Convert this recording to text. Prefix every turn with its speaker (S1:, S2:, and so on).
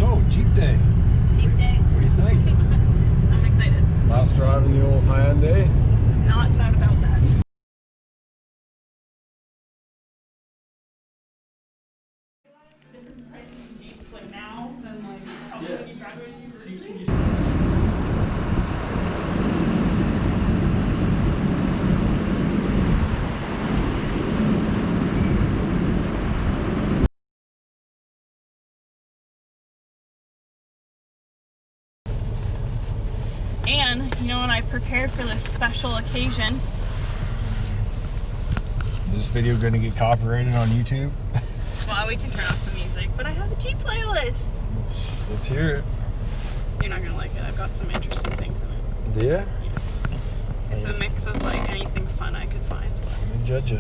S1: So, Jeep Day.
S2: Jeep Day.
S1: What do you think?
S2: I'm excited.
S1: Last drive in the old Hyundai.
S2: Not sad about that. And, you know, when I prepared for this special occasion.
S1: Is this video going to get copyrighted on YouTube?
S2: Well, we can turn off the music, but I have a Jeep playlist.
S1: Let's hear it.
S2: You're not gonna like it. I've got some interesting things in it.
S1: Do ya?
S2: Yeah. It's a mix of like anything fun I could find.
S1: Let me judge you.